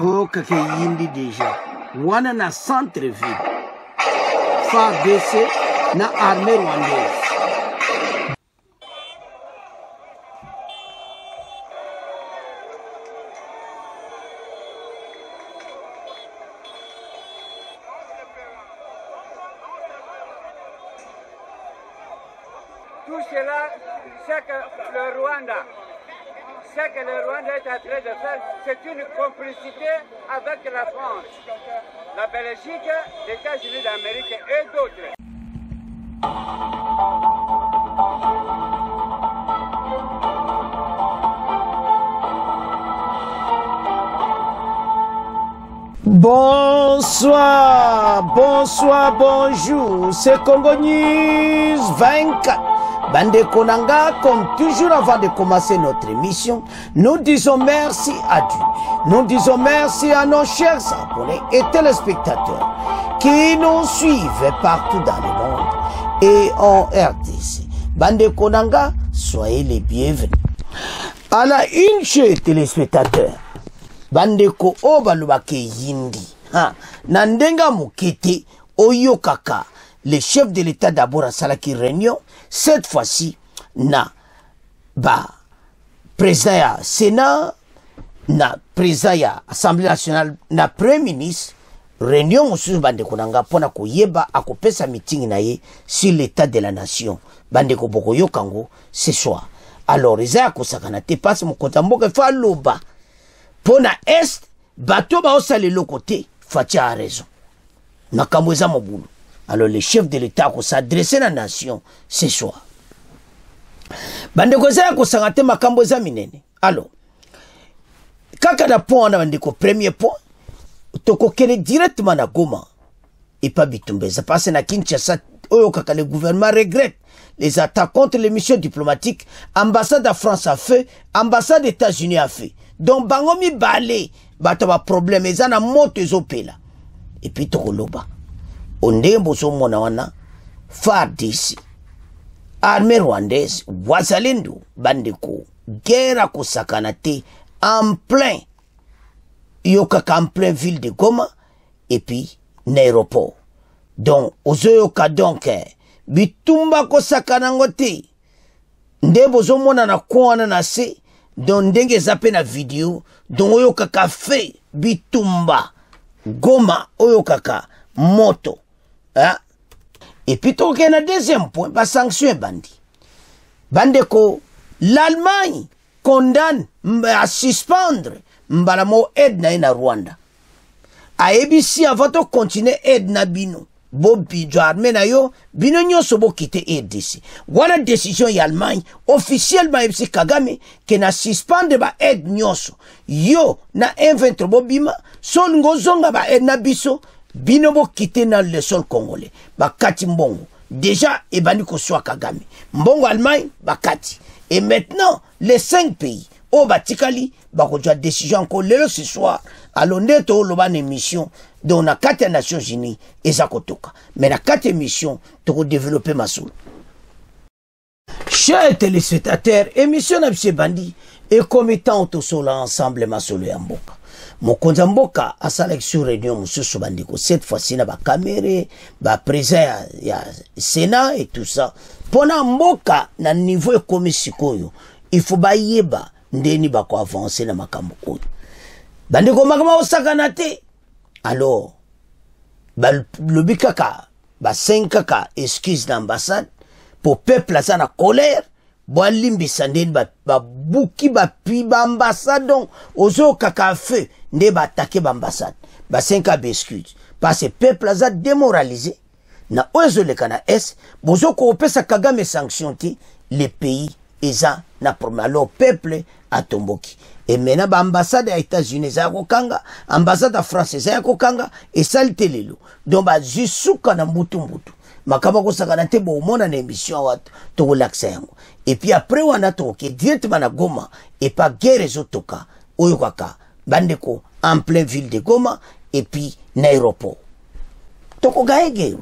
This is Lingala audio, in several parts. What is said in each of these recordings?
o kake yindi déjà wana na centre-ville FARDC na armée rwandaise. Tout cela, c'est que le Rwanda est en train de faire, c'est une complicité avec la France, la Belgique, les États-Unis d'Amérique et d'autres. Bonsoir, bonsoir, bonjour, c'est Congo News 24. Bande Konanga, comme toujours avant de commencer notre émission, nous disons merci à Dieu. Nous disons merci à nos chers abonnés et téléspectateurs qui nous suivent partout dans le monde et en RDC. Bande Konanga, soyez les bienvenus. À la une, chers téléspectateurs, Bande Ko Obalubake Yindi, Nandenga Mukete, Oyokaka, le chef de l'État d'abord à Salaki réunion, cette fois-ci, na président ya Sénat, na président ya Assemblée nationale, na Premier ministre, réunion mosusu bande konanga pona koyeba akopesa meeting na ye sur l'état de la nation. Bande ko boko yokango ce soir. Alors, eza kosakana te passe mon konta mboka fa loba. Pona est, bato ba osale le côté, fatia a raison. Nakamweza mobulu. Alors le chef de l'État ko s'adresser à la nation ce soir. Bande ko za ko sangate makambo za minene. Alors kaka da point na bande ko premier point to ko kele directement na Goma et pas Bitumbe. Ça passe na Kinshasa oyo kaka le gouvernement regrette les attaques contre les missions diplomatiques. Ambassade de France a fait, ambassade des États-Unis a fait. Donc bango mi balé bato ba problème ezana moto ezopela. Et puis to ko loba. Ondembo so mona wana FARDC armée rwandaise wazalendo bandeko guerre ko sakana te en plein yokaka en plein ville de Goma et puis n'aéroport donc ozoyoka donc bitumba ko sakana ngote ndembo so mona na kwana na se donc ndenge zape na video donc oyokaka fe bitumba Goma oyokaka moto. Hein? Et puis, il y a un deuxième point, la sanction bandi. Bandeko, l'Allemagne condamne à suspendre mbalamo aide na Rwanda. A ABC avant de continuer aide na bino. Bobi jo armée na yo, bino nyonso bo quitter aide ici. Voilà décision y'Allemagne officiellement ABC Kagame que na suspendre ba aide nyonso. Yo na M23 bobima, sol ngozonga ba aide na biso. Binobo quitté dans le sol congolais. Bakati mbongo. Déjà, ebani ko soit Kagame. Mbongo Allemagne, bakati. Et maintenant, les 5 pays, au Batikali, bakodja décision encore le ce soir. Alors, neto loban émission, dont na 4 Nations Unies, et Zakotoka. Mais na 4 émissions, pour développer ma soul. Chers téléspectateurs, émission na bandi, et comme étant au sol ensemble, ma soul et mboka. Mokonza mboka a sélection réunion mususu bandiko cette fois-ci na ba caméra ba président ya Sénat et tout ça pona mboka na niveau ekomi sikoyo il faut ba yeba ndeni ba ko avancer na makambo oyo bandiko makama osakana te alors ba lobi kaka ba 5 kaka excuse d'ambassade pour peuple à na colère. Boa limbisa ndeni ba buki ba pi ba ambassade donc ozo kaka feu nde ba attaquer ba ambassade ba 5 excuse parce que peuple a démoralisé na ozo le kana est bozo ko pesa Kagame sanction ti les pays eza na problème alors peuple a tomboki et maintenant ba ambassade ya États-Unis za kokanga ambassade ya France za kokanga et salte lelo donc ba jisuka na mbutu makaba ko sakana te bo mona na émission wat to relaxa yango et puis après wana to ke directement na Goma et pas guerre zotoka oyo kaka bandeko en plein ville de Goma et puis n'aéroport to ko gaege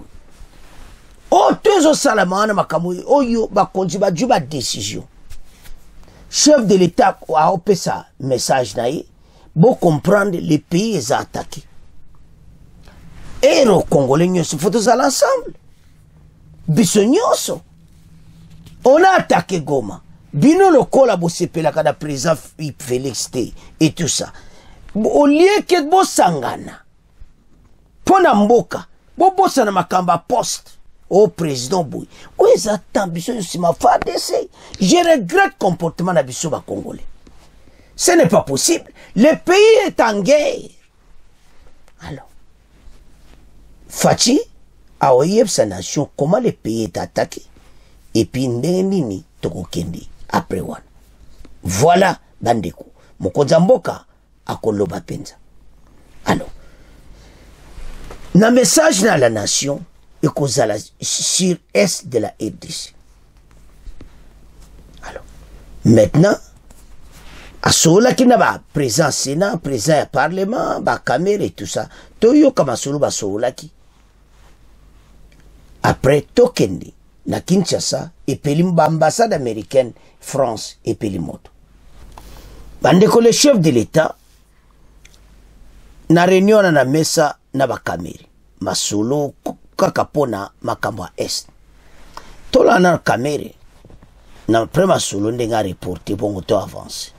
o tezo salamana makamu oyo ba konji ba juba décision chef de l'état a opé ça message naï Bon comprendre les pays les attaqués. Et les Congolais il faut tous à l'ensemble. Bissonyoso. On a attaqué Goma. Bino le collabo sepela kada président Félix T et tout ça. Au lieu que bo sangana. Pona mboka. Bo bossa na makamba poste. Au président Boui. Où est attend biso sima FARDC. Je regrette le comportement de biso ba Congolais. Ce n'est pas possible. Le pays est en guerre. Alors, Fachi a oué sa nation comment le pays est attaqué. Et puis nini toko kendi après one. Voilà bandeko. Mokonza mboka akoloba penza. Alors, na message na la nation et kozala sur est de la RDC. Alors, maintenant asola ki na ba présent Sénat, présent Parlement, ba caméra et tout ça. Toyo kama solo ba sola ki. Après tokendi na Kinshasa et pelimba ambassade américaine France et pelimoto. Bandeko le chef de l'État na réunion na mesa na ba caméra. Masolo kaka pona makambo ya est. Tola na caméra na prema solo ndenga reporter bongo to avance.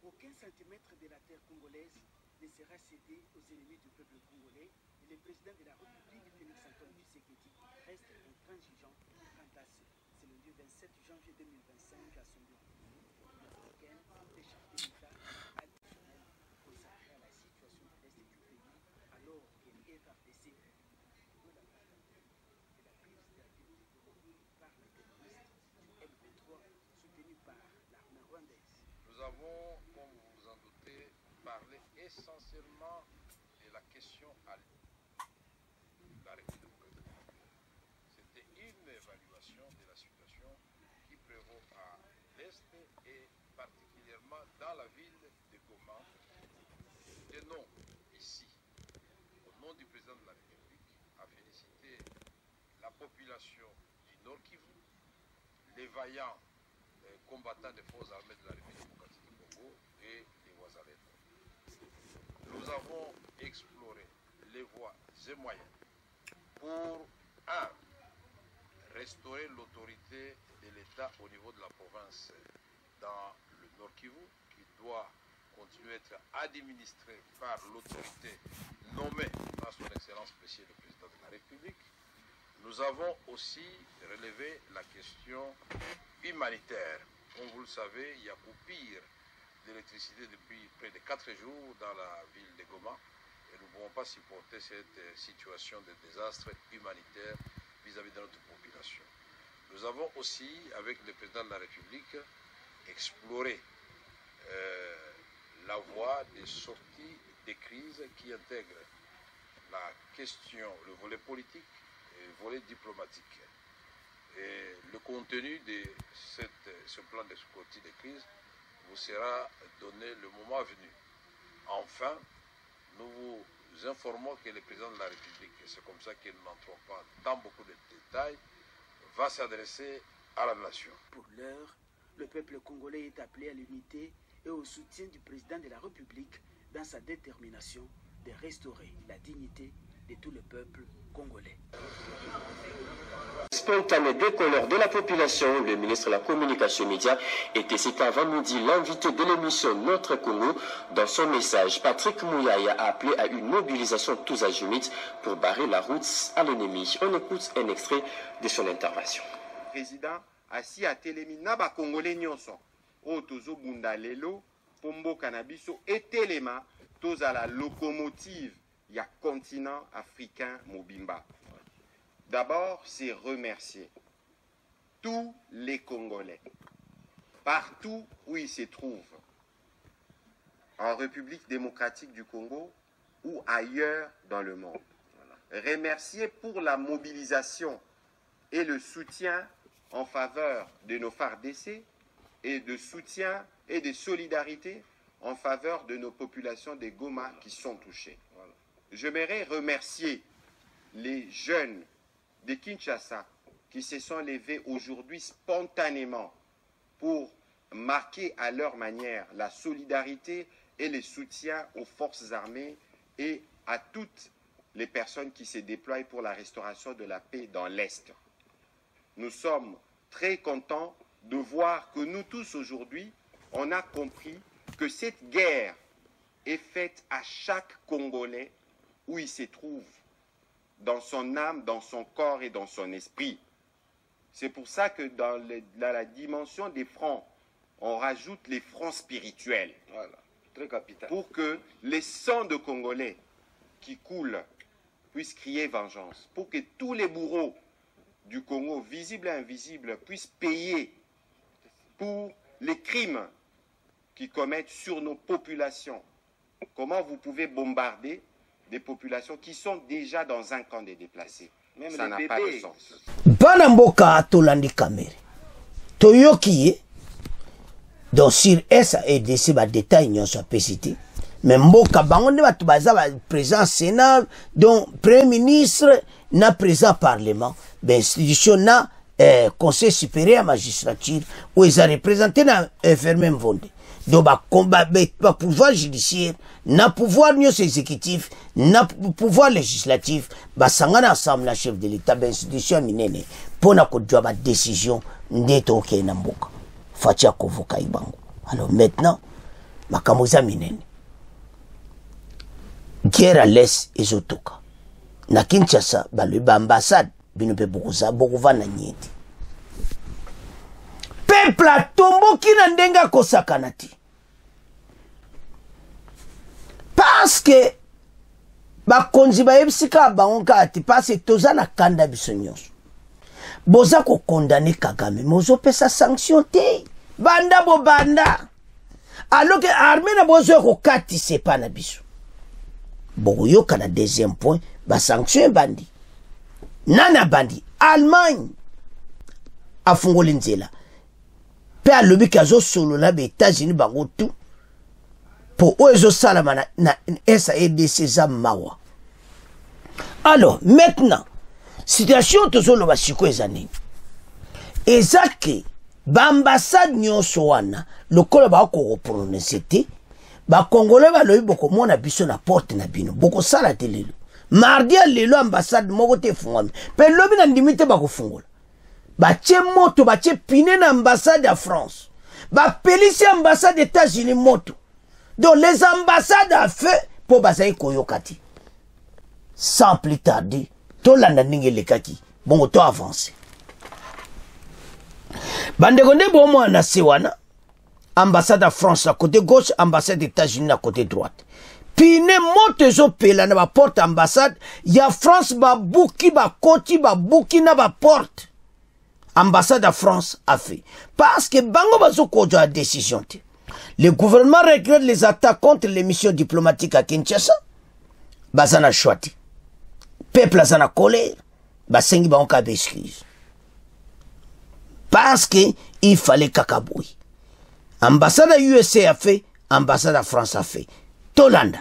Aucun centimètre de la terre congolaise ne sera cédé aux ennemis du peuple congolais et le président de la République, Félix Antoine Tshisekedi, reste intransigeant quant à ce. C'est le 27 janvier 2025 à son bureau africaine des chefs d'État additionnels consacrés à la situation de l'Est du pays, alors que l'FRDC de la bataille de la crise stabilité par les terroristes du M23 soutenu par l'armée rwandaise. Nous avons, comme vous vous en doutez, parlé essentiellement de la question à la République. C'était une évaluation de la situation qui prévaut à l'Est et particulièrement dans la ville de Goma. Tenons ici, au nom du président de la République, à féliciter la population du Nord Kivu, les vaillants combattants des forces armées de la République démocratique du Congo et les Ouazalènes. Nous avons exploré les voies et moyens pour, un, restaurer l'autorité de l'État au niveau de la province dans le Nord Kivu, qui doit continuer à être administré par l'autorité nommée par son Excellence Monsieur le Président de la République. Nous avons aussi relevé la question humanitaire. Comme vous le savez, il y a coupure d'électricité depuis près de 4 jours dans la ville de Goma et nous ne pouvons pas supporter cette situation de désastre humanitaire vis-à-vis de notre population. Nous avons aussi, avec le président de la République, exploré la voie des sorties des crises qui intègrent la question, le volet politique et le volet diplomatique. Et le contenu de ce plan de sortie de crise vous sera donné le moment venu. Enfin, nous vous informons que le président de la République, et c'est comme ça que nous n'entrons pas dans beaucoup de détails, va s'adresser à la nation. Pour l'heure, le peuple congolais est appelé à l'unité et au soutien du président de la République dans sa détermination de restaurer la dignité de tout le peuple congolais. Spontané décolère de la population, le ministre de la Communication Média était cet avant-midi l'invité de l'émission Notre Congo. Dans son message, Patrick Mouyaya a appelé à une mobilisation tous azimuts pour barrer la route à l'ennemi. On écoute un extrait de son intervention. Président assis à Télémi Naba Congolais Nyonson, Otozo Bundalelo, Pombo Canabiso et Téléma, tous à la locomotive, il y a continent africain Mobimba. D'abord, c'est remercier tous les Congolais, partout où ils se trouvent, en République démocratique du Congo ou ailleurs dans le monde. Remercier pour la mobilisation et le soutien en faveur de nos FARDC et de soutien et de solidarité en faveur de nos populations de Goma qui sont touchées. J'aimerais remercier les jeunes de Kinshasa qui se sont levés aujourd'hui spontanément pour marquer à leur manière la solidarité et le soutien aux forces armées et à toutes les personnes qui se déploient pour la restauration de la paix dans l'Est. Nous sommes très contents de voir que nous tous aujourd'hui, on a compris que cette guerre est faite à chaque Congolais où il se trouve, dans son âme, dans son corps et dans son esprit. C'est pour ça que dans la dimension des fronts, on rajoute les fronts spirituels. Voilà, très capital. Pour que les sangs de Congolais qui coulent puissent crier vengeance. Pour que tous les bourreaux du Congo, visibles et invisibles, puissent payer pour les crimes qu'ils commettent sur nos populations. Comment vous pouvez bombarder des populations qui sont déjà dans un camp des déplacés? Même ça n'a les pas de bébés. sens. bana mboka tolandi kamere toyoki ye donc sur esa edc badetail nyonso apesi te mais mboka bango nde bato baza président sénat donc premier ministre na président parlement institution na conseil supérieur ya magistrature oyo eza représenté na ferme mvonde donc pouvoir judiciaire na pouvoir nyonso exécutif na pouvoir législatif basangana ensemble na chef de l'état institution minene mpona kodwa badécision nde tokee na mboka fatia kovoka ibango. Alors maintenant makambo eza minene guerre à l'est ezotoka na Kinshasa balobi baambassade bino mpe bokovanda nyeti peuple atomboki na ndenge akosakana te parce que bakonzi bayebisi kaka bango kaka te parce que toza na kanda biso nyonso boza kokondane Kagame mozopesa sanction te banda bobanda alors que armée na bozo kokatisa epa na biso bokoyoka na deuxième point basanction ebandi nani abandi Allemagne afungoli nzela mpe alobi ke azosolola ba-États-Unis bango tu mpo oyo ezosalama na SADC eza mawa. Alors maintenant situation tozoloba sikoyo eza nini eza ke baambassade nyonso wana lokola bakokoprononce te bakongole balobi bokomona biso na porte na bino bokosala te lelo mardi ya lelo ambassade moko te efungwami mpe lobi na ndimi te bakofungola batie moto batie pine na ambassade ya France bapelisi ambassade États-Unis moto donc les ambassades a fait mpo bazali koyoka te sans plus tarder tolanda ndenge elekaki bongo to avance bandeko nde bomwana na se wana ambassade ya France na côté gauche ambassade États-Unis na côté droite pine moto ezopela na baporte ambassade ya France babuki bakoti babuki na baporte ambassade ya France a fait parce que bango bazokozwa la décision te. Le gouvernement regrette les attaques contre les missions diplomatiques à Kinshasa bazana chouati peuple azana colère basengi bango ka excuse parce que il fallait kakaboui ambassade à USA a fait ambassade à France a fait tolanda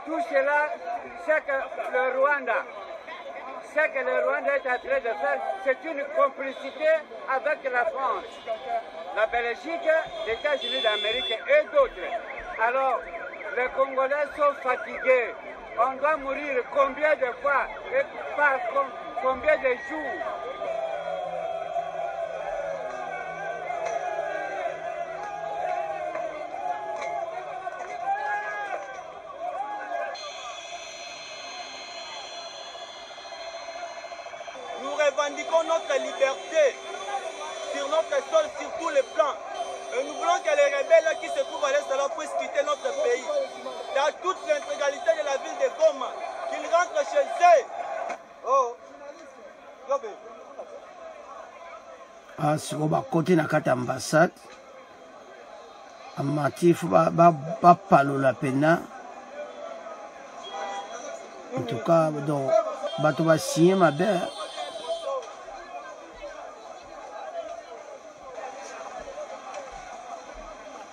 Tout cela, c'est que le Rwanda est en train de faire, c'est une complicité avec la France, la Belgique, les États-Unis d'Amérique et d'autres. Alors, les Congolais sont fatigués. On doit mourir combien de fois et par combien de jours? Nous revendiquons notre liberté sur notre sol, sur tous les plans. Et nous voulons que les rebelles qui se trouvent à l'est puissent quitter notre pays. Dans toute l'intégralité de la ville de Goma, qu'ils rentrent chez eux. Oh, siko bakote na kati ambassade amatif bapalola pena en tout cas donc bato basigné mabe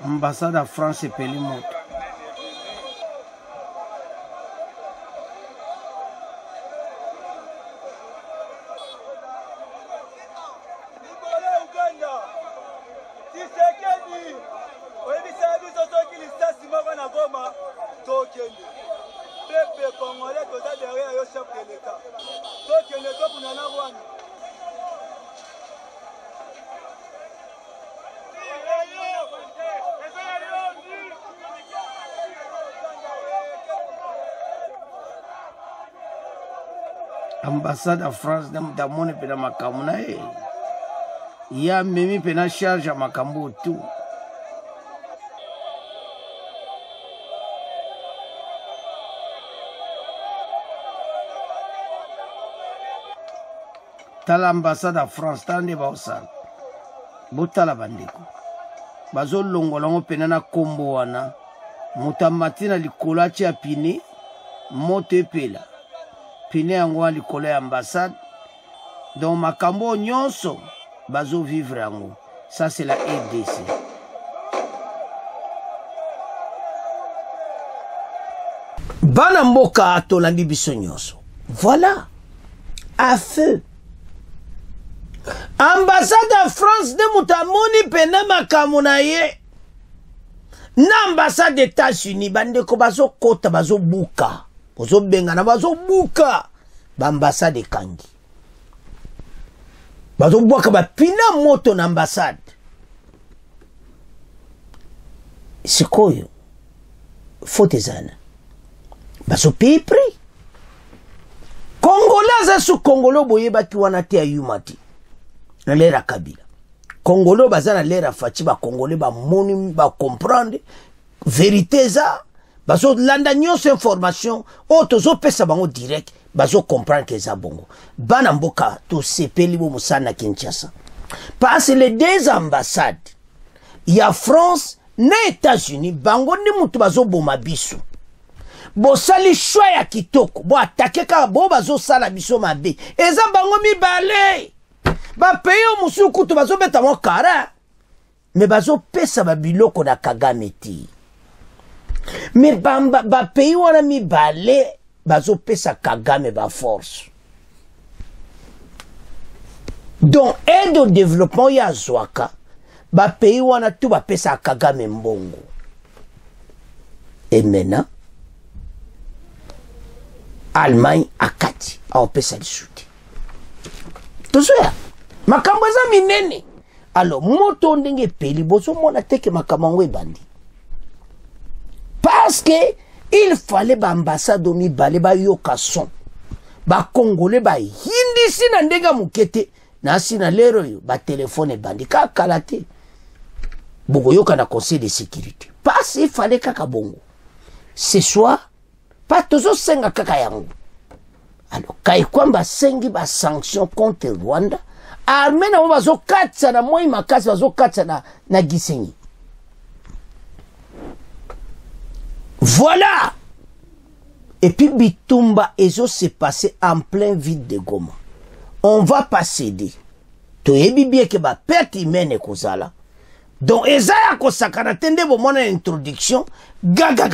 ambassade ya France epeli moto ambassade ya France damone pena makambo na ye ya memi pena charge ya makambo tu tala ambassade ya France tala nde baosala botala bandeko bazolongolongo pena na kombo wana moto amati na likolo atia pine moto epela pine yango wana likolo ya ambassade donc makambo nyonso bazovivre yango. Ça c'est la RDC. Bana mboka tolandi biso nyonso. Voilà. À feu. Ambassade de France de mutamoni pena makambo na ye. Na ambassade des États-Unis bandeko bazo kota bazo buka. Bazo benga na bazo buka. Ba ambassade kangi. Bazo buka ba pina moto na ambassade. Sikoyo. Faut ezana. Bazo paye prix. Congolais za su Congolo boye baki wana te ayumati. Na lera Kabila. Congolo bazana lera fachi ba Congolais ba moni ba comprendre vérité za bazo landa nyonso information o tozo pesa bango direct bazo comprendre que za bongo. Bana mboka to sepeli bo musana Kinshasa. Parce les deux ambassades il y a France na États-Unis bango ni mutu bazo boma biso. Bo sali choix ya kitoko bo attaquer ka bo bazo sala biso mabe. Eza bango mibale. Ba peyo musu kutu bazo beta mo kara. Me bazo pesa ba biloko na Kagame ti. Me ba peyo wana mibale bazo pesa Kagame ba force. Donc aide au développement ya zwaka ba peyo wana tu ba pesa Kagame mbongo. Et maintenant Allemagne akati a pesa di soutien. Tozoya makambo za minene. Alors moto ndenge peli bozo mona teke makambo ebandi. Parce que il fallait ba ambassade mi balé ba yoka son. Ba Congolais ba hindi sina ndenga mukete na sina lero yo ba téléphone bandi ka kalate. Bogo yoka na conseil de sécurité. Parce il fallait kaka bongo. Ce soir pas toujours senga kaka yango. Alors kai kwamba sengi ba sanction contre Rwanda. Armée na bazo katsa na moi makasi bazo katsa na Gisenyi. Voilà. Et puis Bitumba ezo s'est passé en plein vide de Goma. On va pas céder. To yebi bien que ba perte humaine kozala. Donc eza ya kosakana tende bo mona introduction gaga.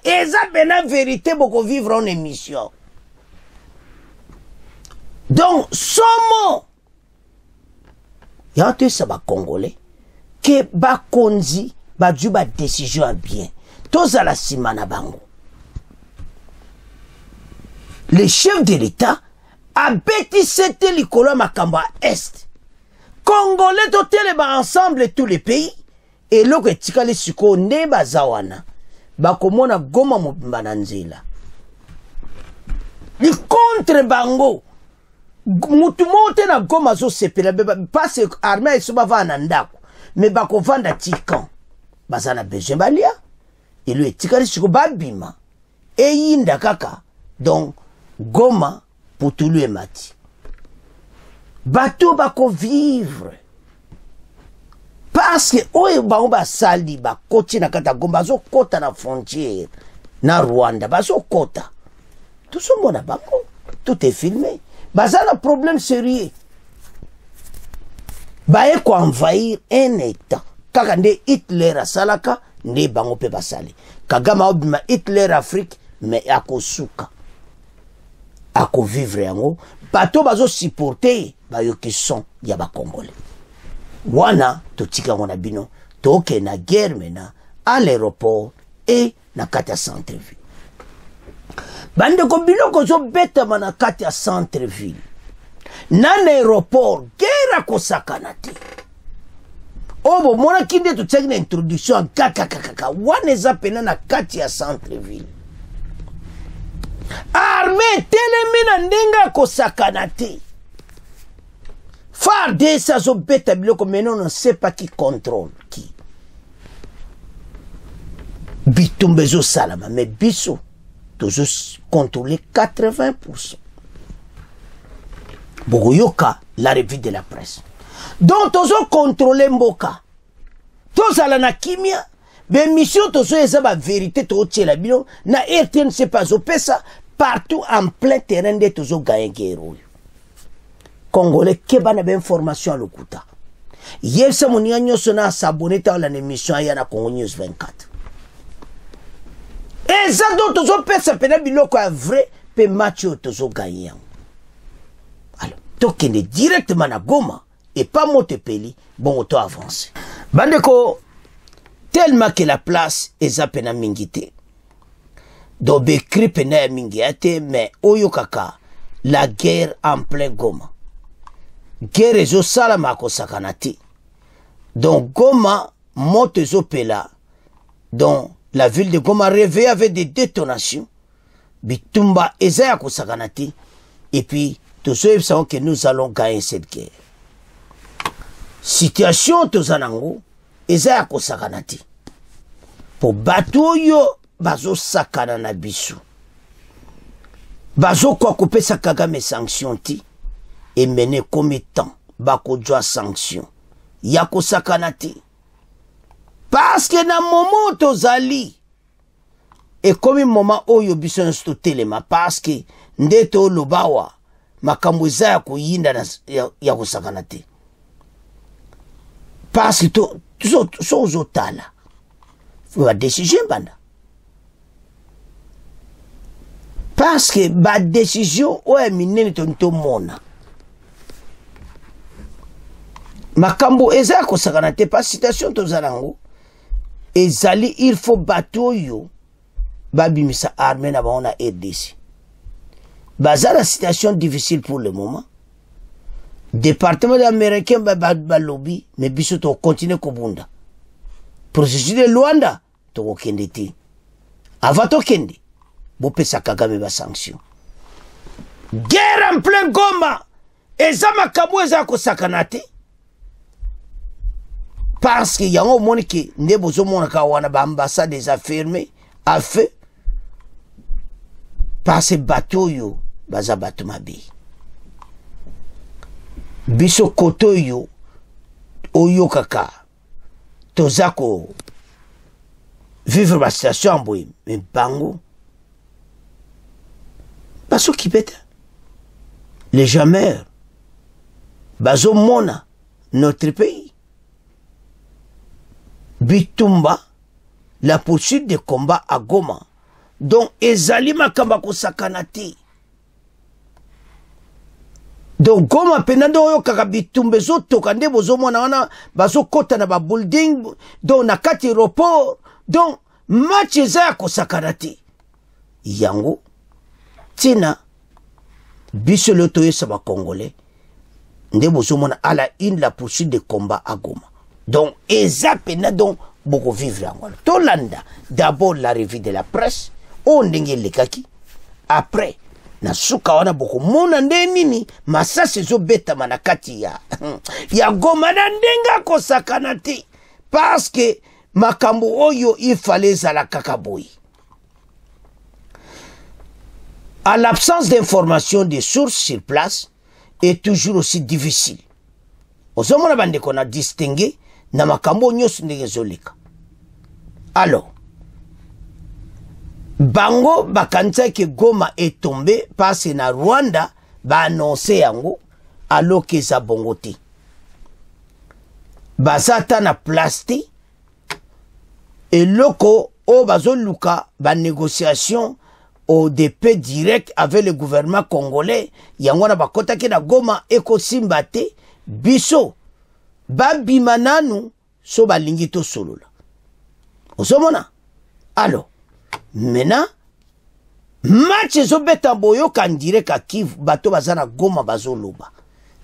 Eza bena vérité boko vivre en émission. Donc somo y'a tout ça ba Congolais que ba konzi ba dju ba décision à bien. Toza la simana bango. Le chef de l'État a bêtissé likolo makamba est. Congolais totel ba ensemble tous les pays et loko etikali siko nde bazawana bakomona Goma mobimba na nzela li contre bango mutu mote na Goma zo sepela parce que armée so bava na ndako mais bakovanda tikan bazana besoin balia et le etikali siko babima e yinda kaka donc Goma pour tout le mati bato bako vivre parce que oyo bango basali bakoti na kata Goma bazokota na frontière na Rwanda bazokota tozomona bango tout est filmé baza na problème sérieux baye ko envahir un état kaka nde Hitler asalaka nde bango pe basali Kagame obima Hitler Afrique mais akosuka akovivre yango bato bazo supporter bayoki son ya ba Congolais wana totika ngona bino toke na guerre mena à l'aéroport et na kati ya centre-ville bande ko biloko zo beta na kati ya centre-ville na aéroport guerre ko sakana te obo mona kinde to tsaki na introduction kaka wana eza pena na kati ya centre-ville armée telemi na ndenga ko sakana te FARDC azo beta biloko maintenant on ne sait pas qui contrôle qui bitumba ezo salama mais biso tozo contrôler 80%. Bogoyoka la revue de la presse. Donc tozo contrôler mboka. Tozala na kimia, be mission tozo eza ba vérité to tiela bino na RTNC pas opesa partout en plein terrain de tozo gagner guerre. Congolais keba na ben formation à lokuta. Yesa monia nyoso na s'abonner ta la émission ya na Congo News 24. Et ça donc tozo pesa pena biloko ya vrai pe match tozo gagner. Alors, tokende directement na Goma et pas Motepeli, bon auto avancé. Bandeko tellement que la place est pena mingité. Do bekri pena mingité mais oyo kaka la guerre en plein Goma. Guerre ezo salama ko sakanati. Donc Goma monte ezo pela. Donc la ville de Goma réveille avec des détonations. Bitumba ezaya ko sakanati. Et puis tous ceux qui savent que nous allons gagner cette guerre. Situation tozanango ezaya ko sakanati. Pour bato yo bazo sakana na bisu. Bazo kwa kopesa Kagame sanction ti. Et mener comme temps, bako djoa sanction. Yako sakanati. Parce que dans moment tozali, et comme moment oyo biso nsto telema, parce que ndeto lobawa, makambuza yako yinda yako sakanati. Parce que so zotala. Ba décision banda. Parce que ba décision oye minene tonto mona. Makambo eza ko sakanate pas citation to zalango ezali il faut bateau yo babimisa armée na baona RDC bazala situation difficile pour le moment département américain ba lobby mais biso to continuer ko bunda processus de Luanda to ko kende ti avant to kende bo pesa Kagame ba sanction guerre en plein Goma eza makambo eza ko sakanate. Parce qu'il y a un monde qui n'est pas au monde quand on a l'ambassade déjà fermée, à feu. Parce que bateau yo, baza bateau mabi. Biso koto yo, oyo kaka, tozako, vivre ma situation en boy, mais bango. Baso qui pète. Les gens meurent. Baso mona, notre pays. Bitumba, la poursuite des combats à Goma. Donc, ezali makamba ko sakanati. Donc, Goma penando yo kaka bitumbe zo tokande bozo mwana wana bazo kota na ba building donc na kati aéroport donc match eza ko sakanati. Yango tina biso le toyesa ba Congolais nde bozo mwana ala une la poursuite des combats à Goma. Donc, ezapena donc beaucoup vivre en Angola. Tolanda, d'abord la revue de la presse, on n'engage les kaki. Après, na suka wana beaucoup mona ndenini, masa sezo beta manakati ya. Ya Goma na ndenga ko sakanati. Parce que makambo oyo il fallait zala kakaboui. À l'absence d'informations des sources sur place est toujours aussi difficile. Osomona bande qu'on a distingué na makambo nyonso ndenge ezoleka. Alors bango bakanisaki Goma est tombé parce que na Rwanda ba annoncer yango alors que ça bongo te. Bazata na plastique et loko o bazoluka ba négociation au DP direct avec le gouvernement congolais yango na bakota ke na Goma eko simbate biso babima nanu so balingi to solola. Osomona. Alors maintenant match ezobeta boyo kandire ka Kivu bato bazana Goma bazoloba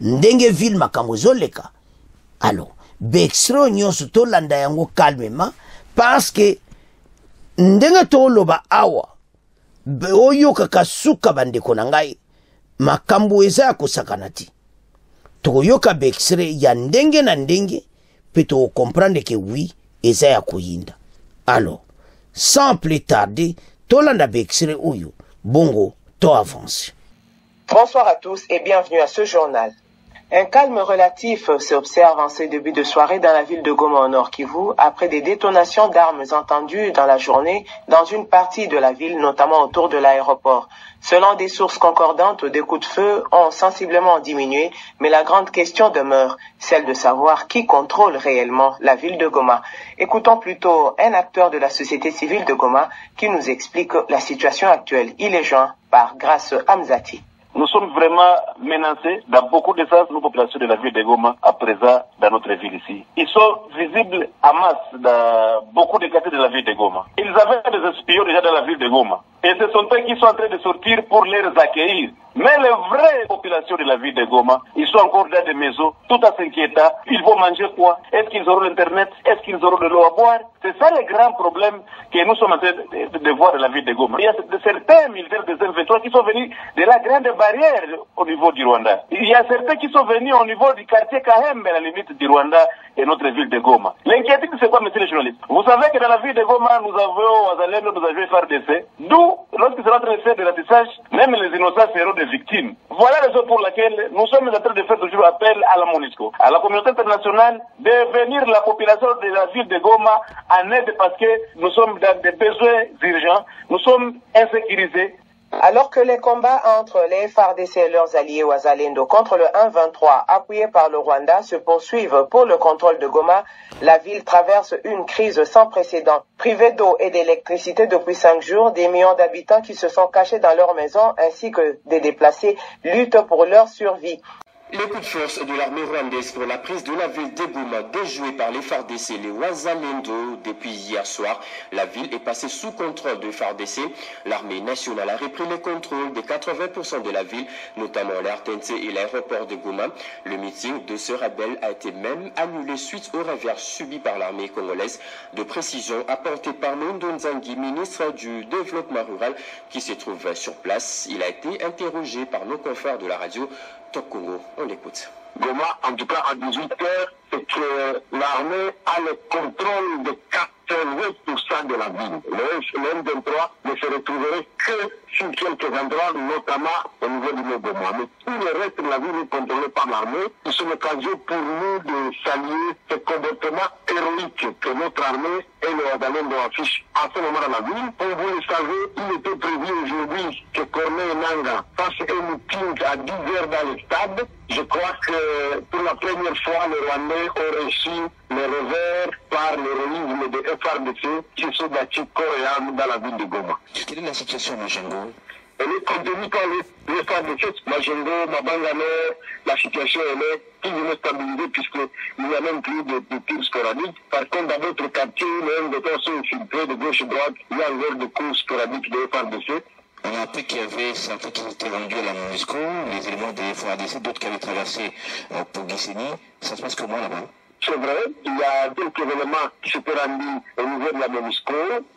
ndenge ville makambo ezoleka. Alors Bexro nyonso tolanda yango calmement parce que ndenge toloba awa oyo kakasuka bandeko na ngai makambo eza ya kosakana ti toyoka Bexre ya ndenge na ndenge pe to comprendre que oui eza ya koyinda. Alors sans plus tarder tolanda Bexre oyo bongo to avance. Bonsoir à tous et bienvenue à ce journal. Un calme relatif s'observe en ce début de soirée dans la ville de Goma au Nord Kivu après des détonations d'armes entendues dans la journée dans une partie de la ville, notamment autour de l'aéroport. Selon des sources concordantes, des coups de feu ont sensiblement diminué, mais la grande question demeure, celle de savoir qui contrôle réellement la ville de Goma. Écoutons plutôt un acteur de la société civile de Goma qui nous explique la situation actuelle. Il est joint par Grâce Hamzati. Nous sommes vraiment menacés dans beaucoup de sens, nos populations de la ville de Goma, à présent dans notre ville ici. Ils sont visibles en masse dans beaucoup de quartiers de la ville de Goma. Ils avaient des espions déjà dans la ville de Goma. Et ce sont eux qui sont en train de sortir pour les accueillir. Mais les vraies populations de la ville de Goma, ils sont encore dans des maisons, tout en s'inquiétant. Ils vont manger quoi? Est-ce qu'ils auront l'internet? Est-ce qu'ils auront de l'eau à boire? C'est ça le grand problème que nous sommes en train de voir dans la ville de Goma. Il y a certains militaires des M23 qui sont venus de la grande barrière au niveau du Rwanda. Il y a certains qui sont venus au niveau du quartier Kahembe, à la limite du Rwanda et notre ville de Goma. L'inquiétude, c'est quoi, monsieur le journaliste? Vous savez que dans la ville de Goma, nous avons Wazalendo, nous avons FARDC. D'où, lorsque c'est en train de faire de ratissage, même les innocents seront des victimes. Voilà la raison pour laquelle nous sommes en train de faire toujours appel à la MONUSCO, à la communauté internationale, de venir la population de la ville de Goma en aide parce que nous sommes dans des besoins urgents, nous sommes insécurisés. Alors que les combats entre les FARDC et leurs alliés Wazalendo contre le 1-23 appuyés par le Rwanda se poursuivent pour le contrôle de Goma, la ville traverse une crise sans précédent. Privée d'eau et d'électricité depuis 5 jours, des millions d'habitants qui se sont cachés dans leurs maisons ainsi que des déplacés luttent pour leur survie. Les coups de force de l'armée rwandaise pour la prise de la ville de Goma, déjouée par les FARDC et les Wazalendo depuis hier soir, la ville est passée sous contrôle de FARDC. L'armée nationale a repris le contrôle de 80% de la ville, notamment l'RTNC et l'aéroport de Goma. Le meeting de ce rebelle a été même annulé suite au revers subi par l'armée congolaise. De précision apportée par Mondo Nzangi, ministre du Développement rural, qui se trouve sur place. Il a été interrogé par nos confrères de la radio Top Congo. On l'écoute. Goma, en tout cas à 18h, c'est que l'armée a le contrôle de 80% de la ville. Le M23 ne se retrouverait que sur quelques endroits, notamment au niveau du Goma. Mais tout le reste de la ville est contrôlé par l'armée. C'est une occasion pour nous de saluer ce comportement héroïque que notre armée et le Wazalendo affichent à ce moment dans la ville. Comme vous le savez, il était prévu aujourd'hui que Corneille Nangaa fasse un meeting à 10h dans le stade. Je crois que pour la première fois, les Rwandais ont reçu le revers par l'héroïsme de FARDC qui sont battus corps et âme dans la ville de Goma. Quelle est la situation de Majengo? Elle est contenue par les FARDC, Majengo, Mabangano, la situation elle est plus ou moins stabilisée puisqu'il n'y a même plus de tirs sporadiques. Par contre, dans d'autres quartiers, les M23 sont infiltrés de gauche et droite, il y a encore des coups sporadiques de FARDC. On a appris qu'il y avait certains qui étaient rendus à la MONUSCO, les éléments des FARDC, d'autres qui avaient traversé pour Gisenyi. Ça se passe comment là-bas? C'est vrai, il y a quelques éléments qui s'étaient rendus au niveau de la MONUSCO.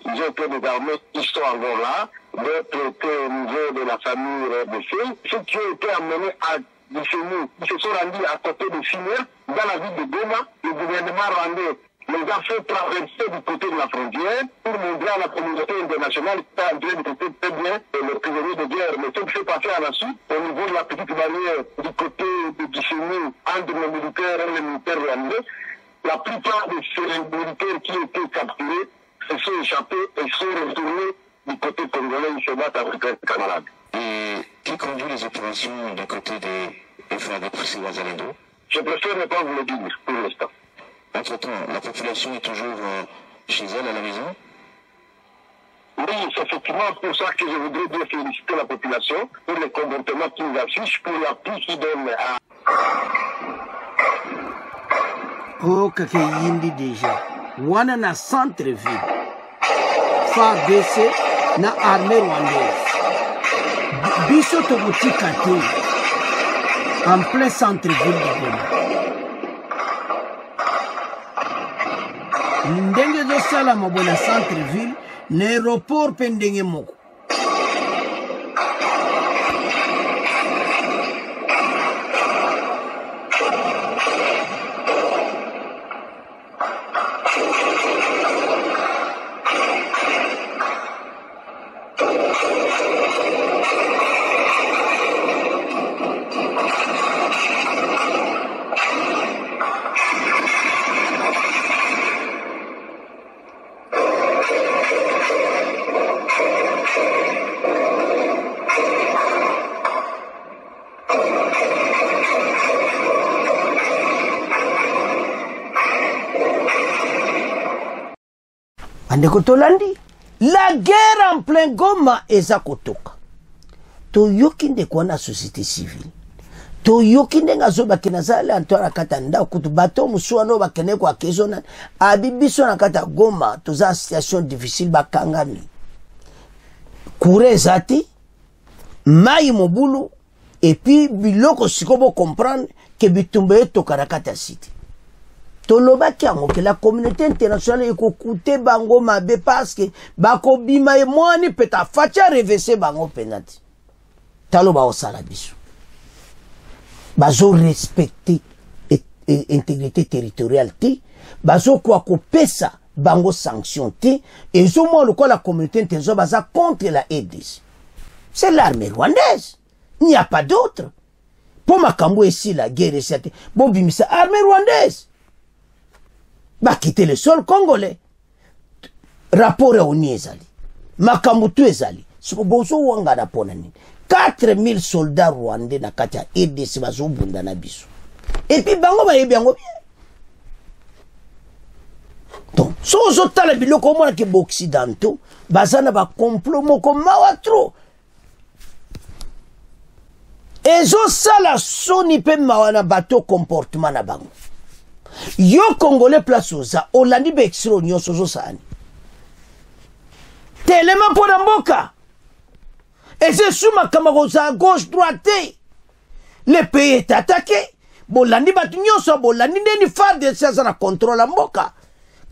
Ils ont été désarmés, ils sont encore là. D'autres étaient au niveau de la famille RDC. Ceux qui ont été amenés à Gisenyi, ils se sont rendus à côté de Sinia, dans la ville de Goma. Le gouvernement rwandais les a fait traverser du côté de la frontière pour montrer à la communauté internationale qui est en train de traiter très bien les prisonniers de guerre. Mais ce qui s'est passé à la suite, au niveau de la petite barrière du côté de Gisenyi, entre les militaires et les militaires rwandais, la plupart des célébrités qui étaient capturés se sont échappés et sont retournés du côté congolais, ils se battent avec leurs camarades. Et qui conduit les opérations du côté des FARDC Wazalendo? Je préfère ne pas vous le dire pour l'instant. Entre-temps, la population est toujours chez elle à la maison? Oui, c'est effectivement pour ça que je voudrais bien féliciter la population pour le comportement qu'ils affichent, pour l'appui qu'ils donnent à... Oh, kake yindi déjà. Wana na centre-ville. FARDC na armée rwandaise. Biso tobuti kate. En plein centre-ville de Goma. Ndenge zo sala mabona centre-ville, l'aéroport pendenge moko. Andeko tolandi, la guerre en plein Goma eza kotoka. Toyoki ndeko na société civile. Toyoki ndenga zo bakena zale antwara kata nda kutu bato musuano bakene kwa kezona. Abibiso na kata Goma toza situation difficile bakangami. Kure zati, mai mobulu, et puis biloko sikobo comprendre que bitumbe toka na kata city. Tolobaki yango que la communauté internationale ekokute bango mabe parce que bako bima e mwani peta facha revese bango penati. Taloba osala biso. Bazo respecter intégrité territoriale te, bazo kwa kopesa bango sanction te, et zo mo le quoi la communauté internationale baza contre la EDC. C'est l'armée rwandaise. Il n'y a pas d'autre. Pour makambo ici la guerre ici, bon bimisa armée rwandaise. Bah quitter le sol congolais. Rapport à Oniezali. Makamutu ezali. Siko bozo wanga na pona nini. 4000 soldats rwandais na katia EDC bazo bunda na biso. Et puis bango ba yebi yango bien. Donc, so zo tala biloko mona ke occidentaux, bazana ba complot moko mawa trop. Ezo sala soni pe mawa na bateau comportement na bango. Yo Congolais place oza, olandi be extro nyonso zo sani. Telema pona mboka. Et c'est souma kamarosa à gauche, droite. Le pays est attaqué. Bolandi batu nyonso, bolandi neni FARDC za na contrôle la mboka.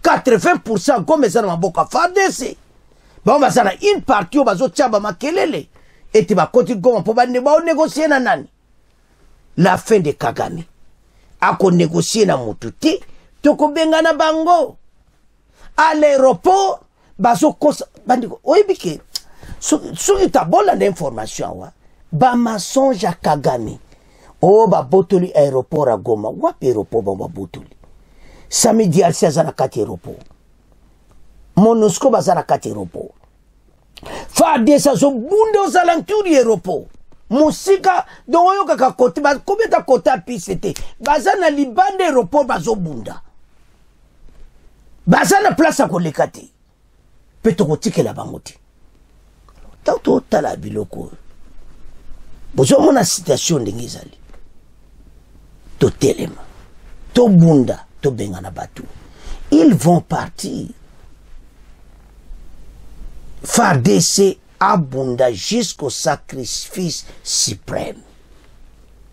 80% comme ça na mboka FARDC. Bon ba sana une partie bazo tchaba makelele. Et tu vas continuer Goma pour négocier na nani. La fin de Kagame. Ako négocier na mututi, toko benga na bango. À l'aéroport, bazo kosa, bandiko, oibike, soki tabola d'information wa, ba mensonge à Kagame. Oh, ba botoli aéroport à Goma, wapi aéroport ba botoli. Samedi al na kati aéroport. Monusco bazana kati aéroport. FARDC zo bunde aux alentours du aéroport. Musika doyo kaka kote ba kometa kota pisete bazana libande aéroport bazo bunda bazana place ko lekati peto kotike la bangoti tato tala biloko bozo mona situation ndengizali to telema to bunda to bengana batu ils vont partir FARDC abunda jusqu'au sacrifice suprême.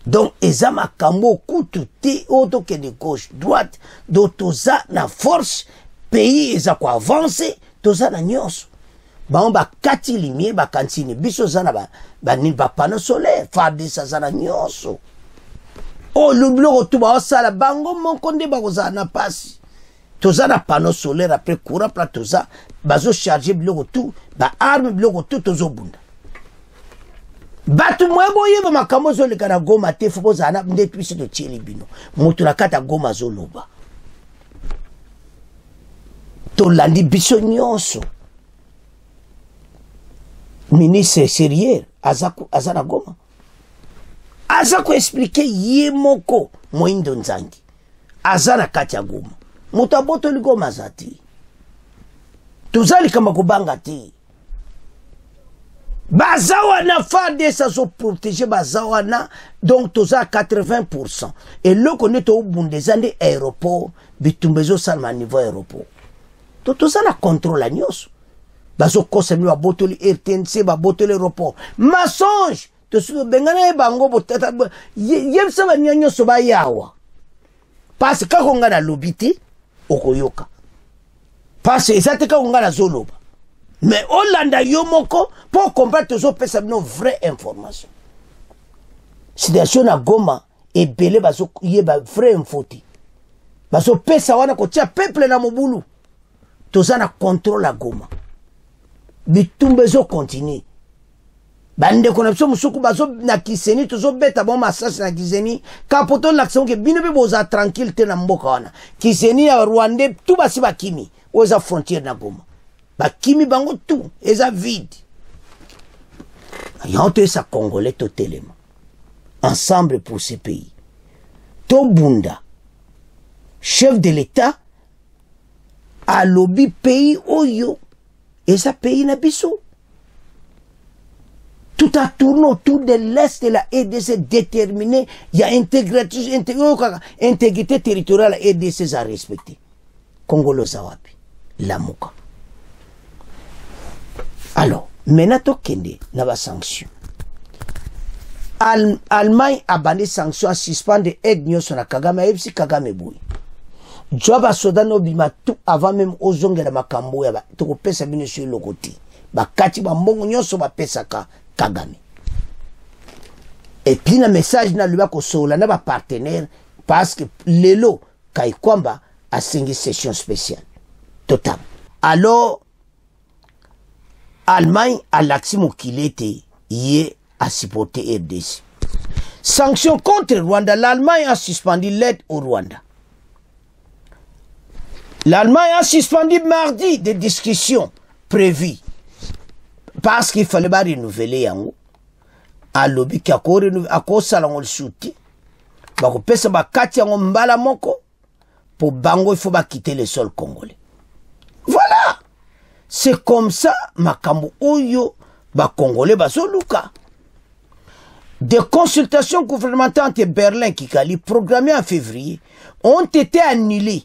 Donc, ezama kamo kututi auto que de gauche, droite, d'autoza na force, pays eza ko avancer, toza na nyonso. Ba on ba kati limier ba kantini biso za na ba ni ba panneau solaire, FARDC za na nyonso. Oh, l'oublo to ba osala bango mon konde ba koza na pasi. Toza na panneau solaire après courant plat toza bazo charger biloko tout ba arme biloko tout tozo bunda batu mwebo yeba makambo zo lekana Goma te fo bozana nde twisi to tieli bino moto na kata Goma zo loba tolandi biso nyonso ministre sérieux aza na Goma aza koexplike ye moko Moindo Nzangi aza na kati ya Goma moto abotoli Goma aza te tozali kama kobanga te baza wana FARDC azoprotege baza wana donc toza 80% eloko nde tobundeza nde aéroport bitumba ezosalama niveau aéroport toza na contrôle nyonso bazokosami babotoli RTNC babotoli aéroport mensonge tosibengana ye bango botata yebisa banya nyonso bayawa parce kaka nga na lobi te okoyoka parce eza te kaka nga na zoloba mais olanda yo moko pour comprendre tozopesa bino vraie information situation na Goma ebele bazoyeba vraie info te bazopesa wana kotia peuple na mobulu toza na contrôle à Goma bitumba ezokontinue bandeko na biso mosuku bazo na Kiseni tozobeta bo masasi na Kiseni kapoto l'action ke bino be boza tranquille te na mboka wana Kiseni ya Rwanda tout basi bakimi oza frontière na Goma bakimi bango tout eza vide yanto esa congolais totelema ensemble pour ce pays tobunda chef de l'état a lobby pays oyo eza pays na biso tout a tourné autour de l'Est de la RDC déterminé. Il y a intégrité territoriale à RDC à respecter. Congolo Zawapi, Lamuka. Alors, maintenant, Kende, n'a pas sanction. Allemagne a banni sanction à suspendre aide sur la Kagame et si Kagame boui. Joba Sodano bima tout avant même aux ongles de Makambo, tu peux pesa bien sur le côté. Bakati ba mbongo nyonso ba pesaka Kagame. Et puis le message na lui ko sola na ba partenaire parce que lelo kai kwamba a une session spéciale total. Alors Allemagne a l'action qu'il était hier à supporter RDC. Sanctions contre le Rwanda, l'Allemagne a suspendu l'aide au Rwanda. L'Allemagne a suspendu mardi des discussions prévues parce qu'il fallait pas renouveler yango a lobby ki akosala ngo lisuti bakopesa bakati yango mbala moko pour bango il faut ba quitter le sol congolais. Voilà, c'est comme ça makambo oyo ba congolais bazoluka. Des consultations gouvernementales entre Berlin et Kigali programmées en février ont été annulées,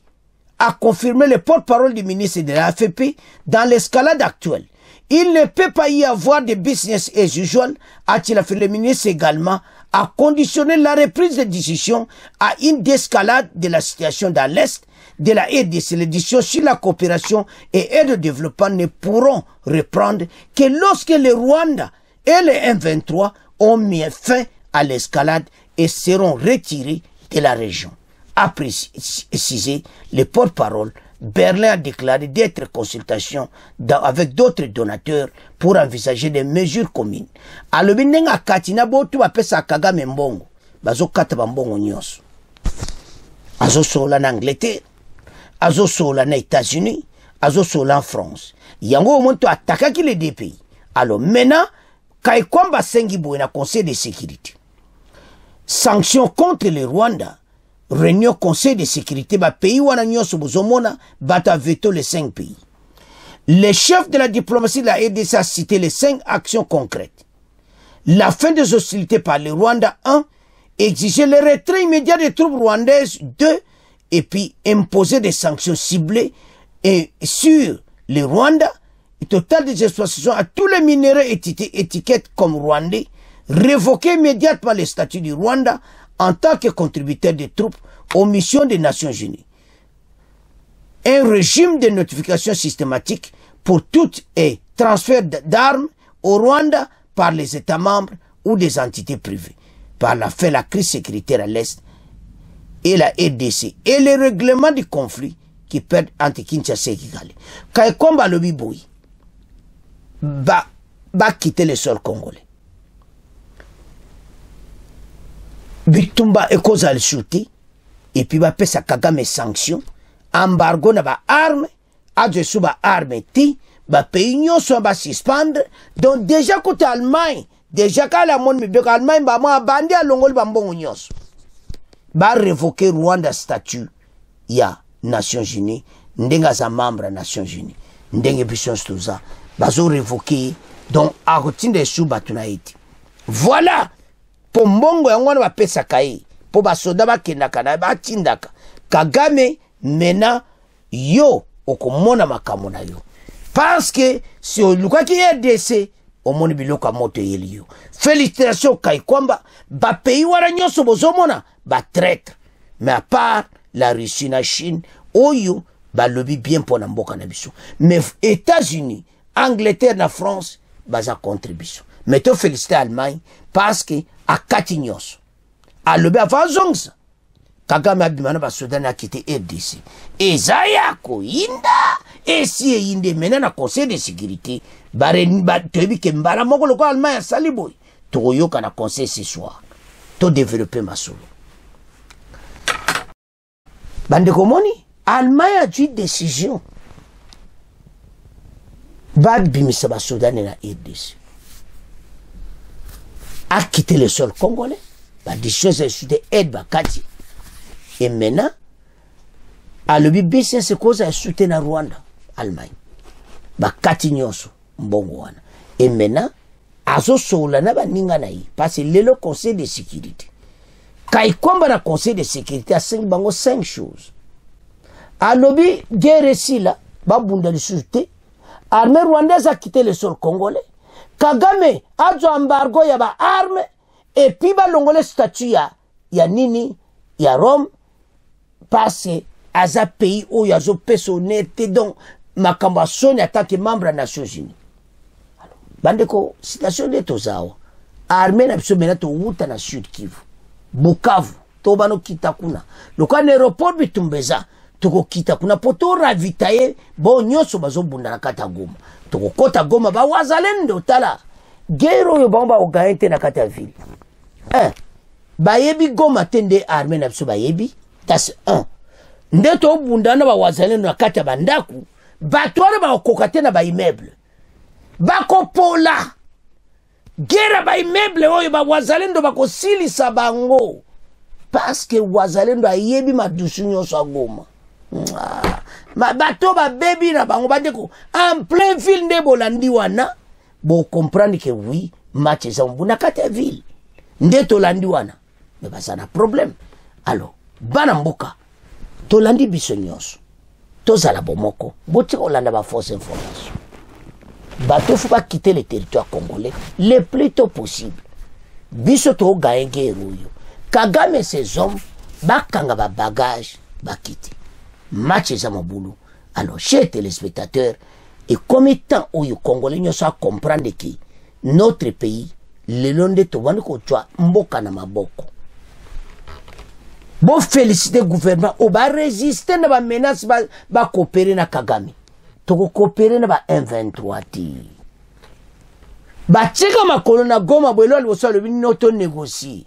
a confirmé le porte-parole du ministre de la AFP dans l'escalade actuelle. Il ne peut pas y avoir de business as usual, a-t-il affirmé le ministre également, à conditionner la reprise des décisions à une escalade de la situation dans l'Est de la RDC. Les décisions sur la coopération et aide au développement ne pourront reprendre que lorsque le Rwanda et les M23 ont mis fin à l'escalade et seront retirés de la région. A précisé le porte-parole, Berlin a déclaré d'être consultation avec d'autres donateurs pour envisager des mesures communes. Alors, binenga katina botu bapesa Kagame mbongo, bazo kata mbongo nyonso. Azo sola na Angleterre, azo sola na États-Unis, azo sola en France. Yango monto attaquaki les deux pays. Alors maintenant, Kaikwamba Sengibo na Conseil de sécurité. Sanctions contre le Rwanda. Réunion Conseil de sécurité, ba pays wana nyonso bozomona bata veto les 5 pays. Les chefs de la diplomatie de la RDC a cité les 5 actions concrètes. La fin des hostilités par le Rwanda 1, exiger le retrait immédiat des troupes rwandaises 2, et puis imposer des sanctions ciblées et sur le Rwanda, total des exploitations à tous les minéraux étiquettes comme rwandais, révoquer immédiatement le statut du Rwanda en tant que contributeur des troupes aux missions des Nations Unies. Un régime de notification systématique pour tout et transfert d'armes au Rwanda par les États membres ou des entités privées. Par la fin de la crise sécuritaire à l'Est et la RDC et le règlement du conflit qui perd entre Kinshasa et Kigali. Kaikomba Lobi Boui va quitter le sol congolais. Bitumba ekoza le shooter et puis va pesa Kagame sanction, embargo na ba armes azo su ba arme ti ba pays nyonso ba suspendre. Donc déjà côté Allemagne déjà kala mon mi beka Allemagne ba ma bandi alongoli ba mbongo nyonso ba révoquer Rwanda statut ya Nations Unies ndenga za membre Nations Unies ndenge biso stoza bazo révoquer. Donc akotinde su batuna iti voilà po mbongo yango wana bapesa kai po basoda bakendaka na batindaka Kagame mena yo okomona makambo na yo parce que si olukaki RDC omoni biloko moto yeli yo. Félicitations kai kwamba ba pays wana nyonso bozomona ba traître mais à part la Russie na Chine oyo ba lobby bien pour na mboka na biso mais États-Unis, Angleterre na France baza contribution. Mais to féliciter Allemagne parce que a kati nyonso a lobby avant zongsa Kagame abimana ba Sudan a quitté RDC ezaya ko inda esi inde mena na conseil de sécurité bare ba tobi ke mbala moko loko Allemagne saliboy to yoka na conseil ce soir to développer masolo bande komoni Allemagne a pris décision va bimisa ba Sudan na RDC a quitté le sol congolais ba décision c'est de aide ba kati. Et maintenant, à l'OBBC, c'est cause à soutenir Rwanda, Allemagne. Ba katinyoso, mbongo wana. Et maintenant, azo soulana ba ninganaï. Parce que le conseil de sécurité. Kai kwamba na conseil de sécurité a 5 choses. À l'OBI, guerre ici là, ba bunda de sûreté. Armée rwandaise a quitté le sol congolais. Kagame, azo embargo ya ba arme. Et puis ba longole statut ya nini, ya Rome. Parce que aza pays où il y a des personnalités donc makamba soni en tant que membre des Nations Unies. Alors, bandeko situation de tozawa. Armée na biso mena to wuta na Sud Kivu. Bukavu to bano kita kuna. Loka aéroport bitumbeza toko kita kuna poto ravitaye bo nyonso bazo bunda na kata Goma. Toko kota Goma ba wazalendo tala. Gero yo bamba ogaente na kata ville. Bayebi Goma tende armée na biso bayebi. Das ndeto bundana ba wazalendo na kata bandaku batwara ba kokate na ba immeuble bakopola gera ba immeuble oyo ba wazalendo bakosilisa bango parce que wazalendo ayebi madusu nyonso agoma bato ba bebi na bango bandeko en plein ville nde bolandi wana bo comprendre que oui match za mbuna kata ville ndeto landi wana mais basa na problème. Alors bana mboka tolandi biso nyonso tozala bomoko boti kolanda ba fausse information bato faut pas quitter le territoire congolais le plus tôt possible biso to gaenge ruyo Kagame ses hommes bakanga ba bagage bakiti match za mabulu. Alors chers téléspectateurs et comme temps où les Congolais nyonso comprendre que notre pays le londe to bani ko twa mboka na maboko. Bon féliciter le gouvernement, on va résister à la menace, va coopérer na Kagame. Toko coopérer na ba M23 ti. Ba tchika makolo na Goma bwelo alwoso le noto négocier.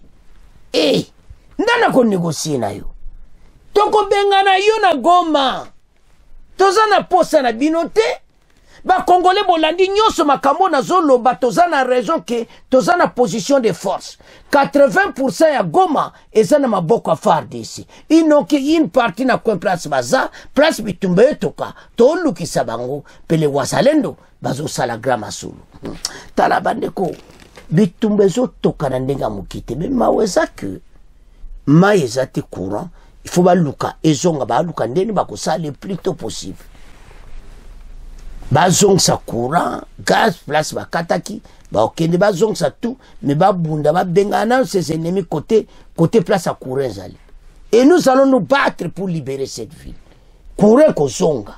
Ndana ko négocier na yo. Toko benga na yo na Goma. Tozana posa na binote. Ba Congolais bolandi nyonso makambo na zolo ba tozana raison que tozana position de force 80% ya Goma ezana maboko a FARDC inoke une partie na coin place baza place bitumbe toka to lukisa bango pele wazalendo bazo sala grama solo tala bandeko bitumbe zo toka na ndenga mukite mais maweza que maezati courant il faut ba luka ezonga ba luka ndeni bakosala le plus tôt possible. Bazong sa courant, gaz, place bakataki, ba okende bazong sa tout, mais ba bunda ba bengana ses ennemis côté place à courant zali. Et nous allons nous battre pour libérer cette ville. Courant ko zonga.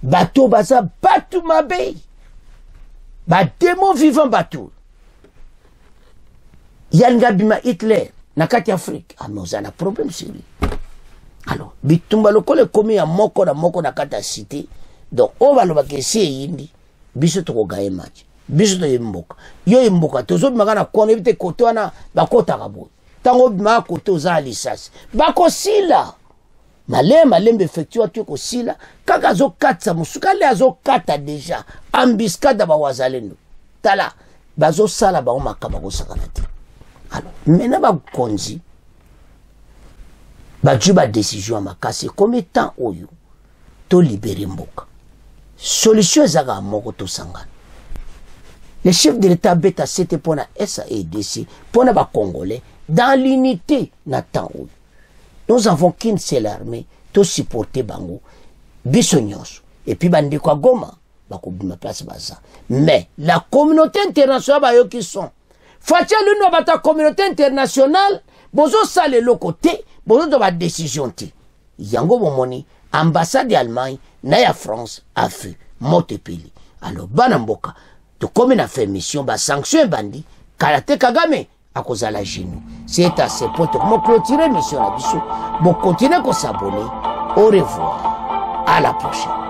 Bateau baza batu mabei. Ba démon vivant bateau. Yanga bima Hitler na kati Afrique. Ah mais on a un problème sur lui. Alors, bitumba lokole komi ya moko na kata cité. Donc, on va le bakese yindi, biso to gaye match, biso to yimboka. Yo yimboka, tozo magana kone vite koto wana bakota kabo. Tango ma koto za lisasi. Bako sila. malembe effectua tu ko sila kaka zo katsa musuka le azo kata déjà embuscade ba wazalendo tala bazo sala ba makaba ko sakana te. Alors mena ba konzi ba juba décision makasi comme étant oyo to libérer mboka solution ezaka moko to sangana. Le chef de l'État beta c'était pour la SAEDC pour na ba congolais dans l'unité na temps oyo. Nous avons qu'une seule armée, tout supporter Bango, Bissonyos, et puis Bandikwa Goma, Bakobima place Baza. Mais la communauté internationale, qui sont. Fatia l'une de la communauté internationale, bozo sale le côté, bozo de la décision. Yango Momoni, ambassade d'Allemagne, Naya France, a fait, Motepeli. Alors, Banamboka, de comme on a fait mission, sanction bandi, Karate Kagame, à cause de la genou. C'est à ce point que je clôturer mission à Bissou. Bon, continuez à s'abonner. Au revoir. À la prochaine.